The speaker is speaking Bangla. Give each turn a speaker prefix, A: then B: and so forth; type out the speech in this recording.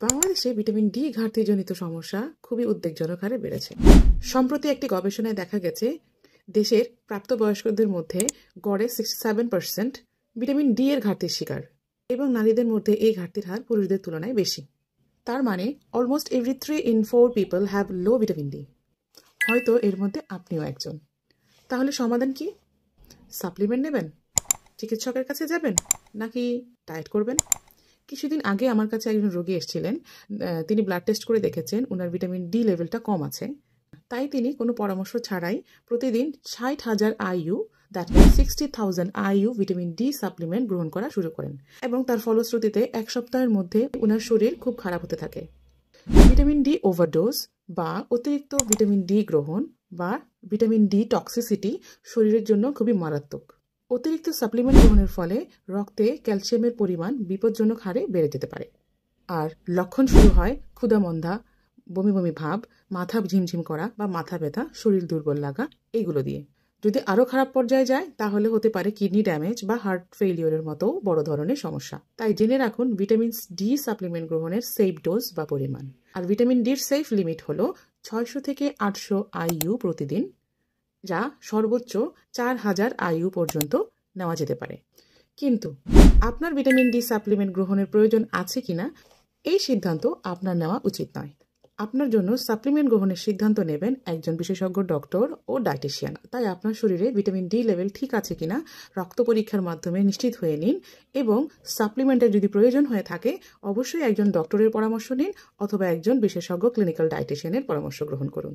A: বাংলাদেশে ভিটামিন ডি ঘাটতিজনিত সমস্যা খুবই উদ্বেগজনক হারে বেড়েছে। সম্প্রতি একটি গবেষণায় দেখা গেছে দেশের প্রাপ্তবয়স্কদের মধ্যে গড়ে 67% ভিটামিন ডি এর ঘাটতির শিকার এবং নারীদের মধ্যে এই ঘাটতির হার পুরুষদের তুলনায় বেশি। তার মানে almost every 3 in 4 people have low vitamin D. হয়তো এর মধ্যে আপনিও একজন। তাহলে সমাধান কি? সাপ্লিমেন্ট নেবেন, চিকিৎসকের কাছে যাবেন, নাকি ডায়েট করবেন? কিছুদিন আগে আমার কাছে একজন রোগী এসেছিলেন। তিনি ব্লাড টেস্ট করে দেখেছেন ওনার ভিটামিন ডি লেভেলটা কম আছে। তাই তিনি কোনো পরামর্শ ছাড়াই প্রতিদিন 60,000 IU, that means 60,000 IU vitamin D supplement গ্রহণ করা শুরু করেন এবং তার ফলশ্রুতিতে এক সপ্তাহের মধ্যে ওনার শরীর খুব খারাপ হতে থাকে। ভিটামিন ডি ওভারডোজ বা অতিরিক্ত ভিটামিন ডি গ্রহণ বা ভিটামিন ডি টক্সিসিটি শরীরের জন্য খুবই মারাত্মক। অতিরিক্ত সাপ্লিমেন্ট গ্রহণের ফলে রক্তে ক্যালসিয়ামের পরিমাণ বিপজ্জনক হারে বেড়ে যেতে পারে। আর লক্ষণ শুরু হয় ক্ষুধামন্দা, বমি বমি ভাব, মাথা ঝিমঝিম করা বা মাথা ব্যথা, শরীর দুর্বল লাগা, এইগুলো দিয়ে। যদি আরও খারাপ পর্যায়ে যায় তাহলে হতে পারে কিডনি ড্যামেজ বা হার্ট ফেইলিওরের মতো বড় ধরনের সমস্যা। তাই জেনে রাখুন ভিটামিন ডি সাপ্লিমেন্ট গ্রহণের সেফ ডোজ বা পরিমাণ। আর ভিটামিন ডির সেফ লিমিট হলো 600 থেকে 800 IU প্রতিদিন, যা সর্বোচ্চ 4000 IU পর্যন্ত নেওয়া যেতে পারে। কিন্তু আপনার ভিটামিন ডি সাপ্লিমেন্ট গ্রহণের প্রয়োজন আছে কিনা এই সিদ্ধান্ত আপনার নেওয়া উচিত নয়। আপনার জন্য সাপ্লিমেন্ট গ্রহণের সিদ্ধান্ত নেবেন একজন বিশেষজ্ঞ ডক্টর ও ডায়েটিশিয়ান। তাই আপনার শরীরে ভিটামিন ডি লেভেল ঠিক আছে কিনা রক্ত পরীক্ষার মাধ্যমে নিশ্চিত হয়ে নিন এবং সাপ্লিমেন্টের যদি প্রয়োজন হয়ে থাকে অবশ্যই একজন ডক্টরের পরামর্শ নিন অথবা একজন বিশেষজ্ঞ ক্লিনিক্যাল ডায়েটিশিয়ানের পরামর্শ গ্রহণ করুন।